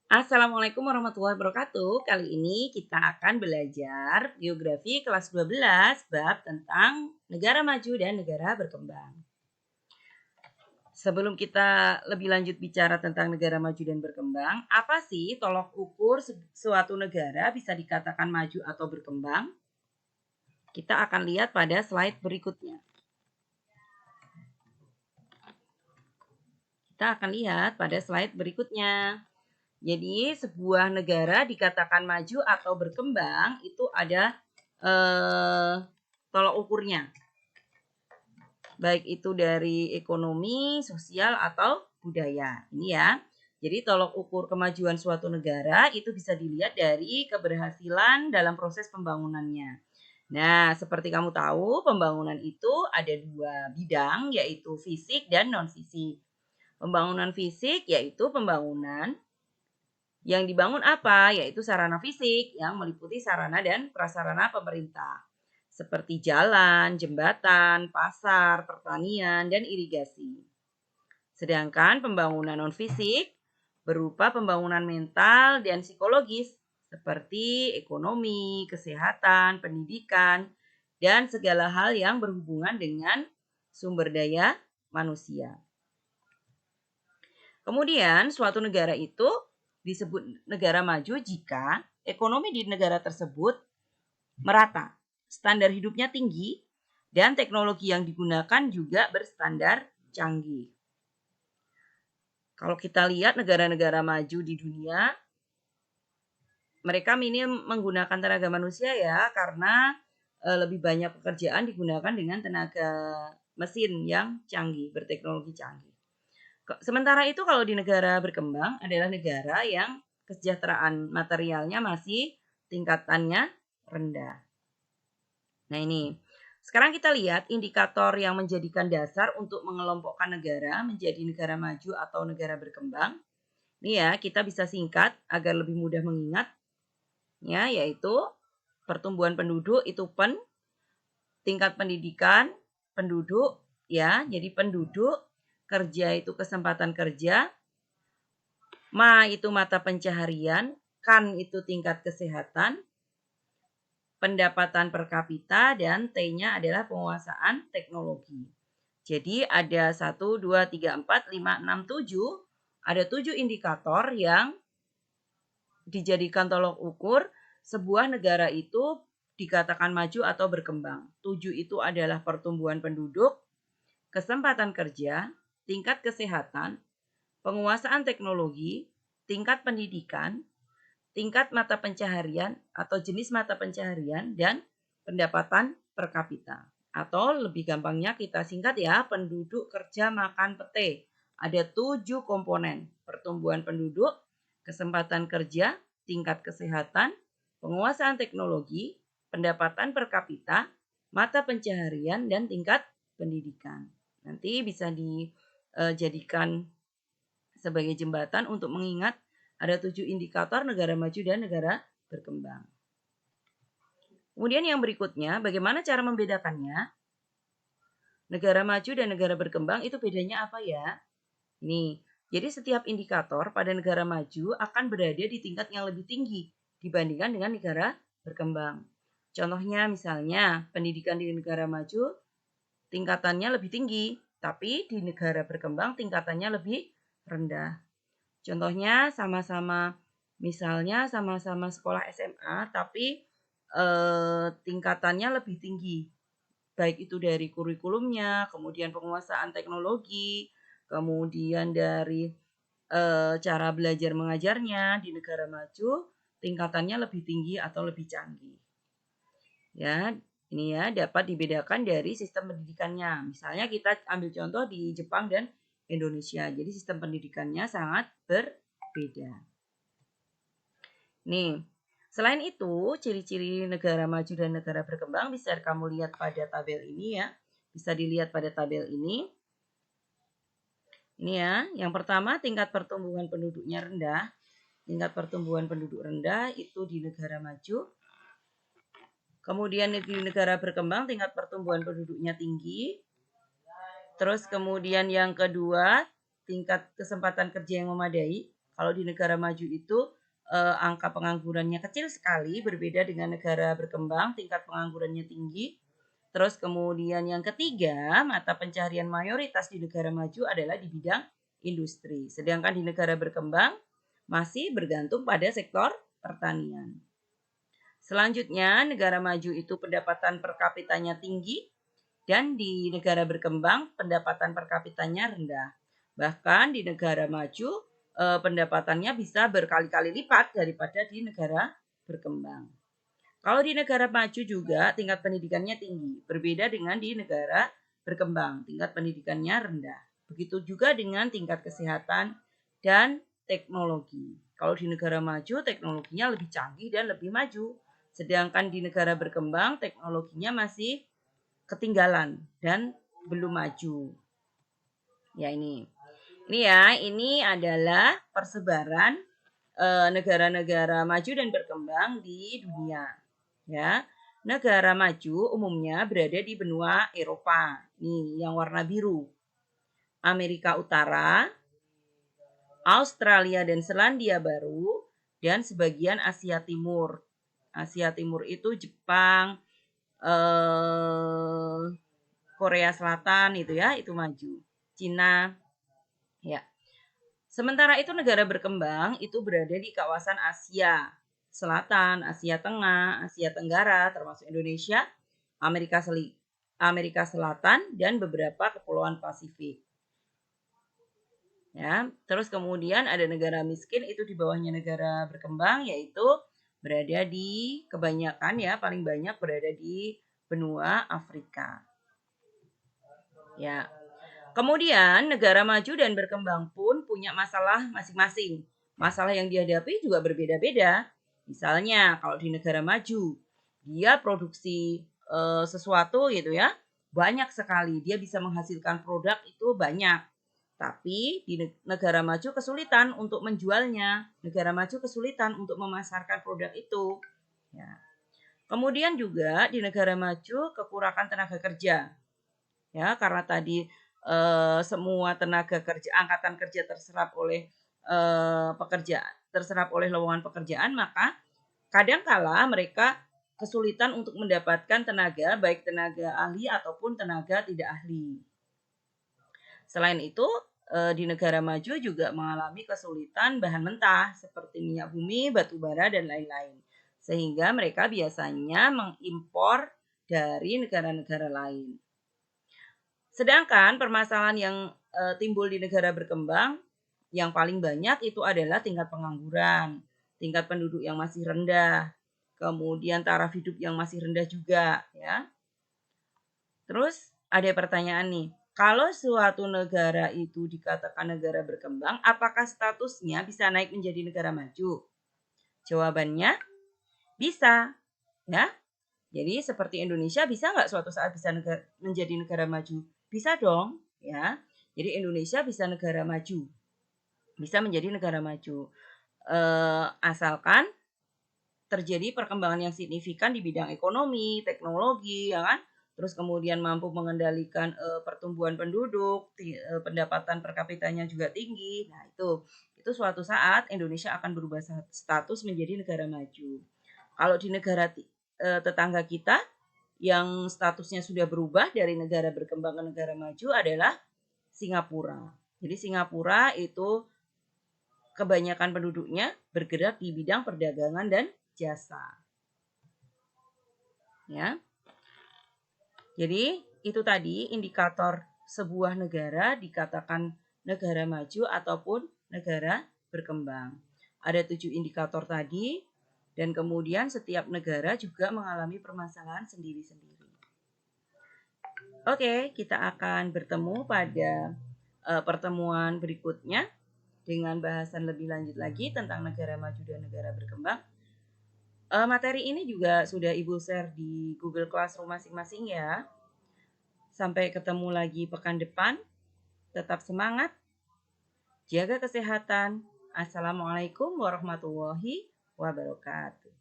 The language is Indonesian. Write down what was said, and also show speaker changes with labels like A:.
A: Assalamualaikum warahmatullahi wabarakatuh. Kali ini kita akan belajar geografi kelas 12 bab tentang negara maju dan negara berkembang. Sebelum kita lebih lanjut bicara tentang negara maju dan berkembang, apa sih tolok ukur suatu negara bisa dikatakan maju atau berkembang? Kita akan lihat pada slide berikutnya. Kita akan lihat pada slide berikutnya. Jadi sebuah negara dikatakan maju atau berkembang itu ada tolok ukurnya. Baik itu dari ekonomi, sosial, atau budaya. Ini ya. Jadi tolok ukur kemajuan suatu negara itu bisa dilihat dari keberhasilan dalam proses pembangunannya. Nah, seperti kamu tahu, pembangunan itu ada dua bidang, yaitu fisik dan non-fisik. Pembangunan fisik yaitu pembangunan yang dibangun apa? Yaitu sarana fisik yang meliputi sarana dan prasarana pemerintah. Seperti jalan, jembatan, pasar, pertanian, dan irigasi. Sedangkan pembangunan non-fisik berupa pembangunan mental dan psikologis seperti ekonomi, kesehatan, pendidikan, dan segala hal yang berhubungan dengan sumber daya manusia. Kemudian suatu negara itu disebut negara maju jika ekonomi di negara tersebut merata, standar hidupnya tinggi, dan teknologi yang digunakan juga berstandar canggih. Kalau kita lihat negara-negara maju di dunia, mereka minim menggunakan tenaga manusia ya, karena lebih banyak pekerjaan digunakan dengan tenaga mesin yang canggih, berteknologi canggih. Sementara itu kalau di negara berkembang adalah negara yang kesejahteraan materialnya masih tingkatannya rendah. Nah ini, sekarang kita lihat indikator yang menjadikan dasar untuk mengelompokkan negara menjadi negara maju atau negara berkembang. Ini ya, kita bisa singkat agar lebih mudah mengingat. Ya, yaitu pertumbuhan penduduk itu tingkat pendidikan penduduk ya, jadi penduduk, kerja itu kesempatan kerja, itu mata pencaharian, itu tingkat kesehatan, pendapatan per kapita, dan T-nya adalah penguasaan teknologi. Jadi ada 1, 2, 3, 4, 5, 6, 7. Ada 7 indikator yang dijadikan tolok ukur sebuah negara itu dikatakan maju atau berkembang. 7 itu adalah pertumbuhan penduduk, kesempatan kerja, tingkat kesehatan, penguasaan teknologi, tingkat pendidikan, tingkat mata pencaharian atau jenis mata pencaharian, dan pendapatan per kapita. Atau lebih gampangnya kita singkat ya, penduduk kerja makan pete. Ada 7 komponen, pertumbuhan penduduk, kesempatan kerja, tingkat kesehatan, penguasaan teknologi, pendapatan per kapita, mata pencaharian, dan tingkat pendidikan. Nanti bisa dijadikan sebagai jembatan untuk mengingat ada 7 indikator negara maju dan negara berkembang. Kemudian yang berikutnya, bagaimana cara membedakannya? Negara maju dan negara berkembang itu bedanya apa ya? Nih, jadi setiap indikator pada negara maju akan berada di tingkat yang lebih tinggi dibandingkan dengan negara berkembang. Contohnya misalnya, pendidikan di negara maju tingkatannya lebih tinggi, tapi di negara berkembang tingkatannya lebih rendah. Contohnya misalnya sama-sama sekolah SMA, tapi tingkatannya lebih tinggi. Baik itu dari kurikulumnya, kemudian penguasaan teknologi, kemudian dari cara belajar mengajarnya di negara maju, tingkatannya lebih tinggi atau lebih canggih. Ya, ini ya dapat dibedakan dari sistem pendidikannya. Misalnya kita ambil contoh di Jepang dan Indonesia. Jadi sistem pendidikannya sangat berbeda. Nih, selain itu, ciri-ciri negara maju dan negara berkembang bisa kamu lihat pada tabel ini ya. Bisa dilihat pada tabel ini. Ini ya, yang pertama tingkat pertumbuhan penduduknya rendah. Tingkat pertumbuhan penduduk rendah itu di negara maju. Kemudian di negara berkembang tingkat pertumbuhan penduduknya tinggi. Terus kemudian yang kedua, tingkat kesempatan kerja yang memadai. Kalau di negara maju itu angka penganggurannya kecil sekali, berbeda dengan negara berkembang, tingkat penganggurannya tinggi. Terus kemudian yang ketiga, mata pencaharian mayoritas di negara maju adalah di bidang industri. Sedangkan di negara berkembang masih bergantung pada sektor pertanian. Selanjutnya, negara maju itu pendapatan per kapitanya tinggi dan di negara berkembang pendapatan per kapitanya rendah. Bahkan di negara maju pendapatannya bisa berkali-kali lipat daripada di negara berkembang. Kalau di negara maju juga tingkat pendidikannya tinggi, berbeda dengan di negara berkembang, tingkat pendidikannya rendah. Begitu juga dengan tingkat kesehatan dan teknologi. Kalau di negara maju teknologinya lebih canggih dan lebih maju, sedangkan di negara berkembang teknologinya masih ketinggalan dan belum maju. Ya ini. Ini adalah persebaran negara-negara maju dan berkembang di dunia. Ya. Negara maju umumnya berada di benua Eropa. Nih, yang warna biru. Amerika Utara, Australia dan Selandia Baru, dan sebagian Asia Timur. Asia Timur itu Jepang, Korea Selatan itu ya, itu maju. Cina, ya. Sementara itu negara berkembang itu berada di kawasan Asia Selatan, Asia Tengah, Asia Tenggara, termasuk Indonesia, Amerika Selatan, dan beberapa kepulauan Pasifik. Ya, terus kemudian ada negara miskin itu di bawahnya negara berkembang, yaitu berada di kebanyakan ya paling banyak berada di benua Afrika. Ya. Kemudian negara maju dan berkembang pun punya masalah masing-masing. Masalah yang dihadapi juga berbeda-beda. Misalnya kalau di negara maju, dia produksi sesuatu gitu ya, banyak sekali. Dia bisa menghasilkan produk itu banyak. Tapi di negara maju kesulitan untuk menjualnya. Negara maju kesulitan untuk memasarkan produk itu. Ya. Kemudian juga di negara maju kekurangan tenaga kerja. Ya, karena tadi semua tenaga kerja angkatan kerja terserap oleh terserap oleh lowongan pekerjaan, maka kadangkala mereka kesulitan untuk mendapatkan tenaga, baik tenaga ahli ataupun tenaga tidak ahli. Selain itu, di negara maju juga mengalami kesulitan bahan mentah seperti minyak bumi, batu bara, dan lain-lain. Sehingga mereka biasanya mengimpor dari negara-negara lain. Sedangkan permasalahan yang timbul di negara berkembang yang paling banyak itu adalah tingkat pengangguran, tingkat penduduk yang masih rendah, kemudian taraf hidup yang masih rendah juga ya. Terus ada pertanyaan nih, kalau suatu negara itu dikatakan negara berkembang, apakah statusnya bisa naik menjadi negara maju? Jawabannya bisa ya. Jadi seperti Indonesia bisa nggak suatu saat bisa menjadi negara maju? Bisa dong, ya. Jadi Indonesia bisa negara maju, bisa menjadi negara maju. Asalkan terjadi perkembangan yang signifikan di bidang ekonomi, teknologi, ya kan? Terus kemudian mampu mengendalikan pertumbuhan penduduk, pendapatan per kapitanya juga tinggi. Nah itu suatu saat Indonesia akan berubah status menjadi negara maju. Kalau di negara tetangga kita yang statusnya sudah berubah dari negara berkembang ke negara maju adalah Singapura. Jadi Singapura itu kebanyakan penduduknya bergerak di bidang perdagangan dan jasa. Ya. Jadi itu tadi indikator sebuah negara dikatakan negara maju ataupun negara berkembang. Ada 7 indikator tadi. Dan kemudian setiap negara juga mengalami permasalahan sendiri-sendiri. Oke, kita akan bertemu pada pertemuan berikutnya dengan bahasan lebih lanjut lagi tentang negara maju dan negara berkembang. Materi ini juga sudah Ibu share di Google Classroom masing-masing ya. Sampai ketemu lagi pekan depan. Tetap semangat. Jaga kesehatan. Assalamualaikum warahmatullahi wabarakatuh.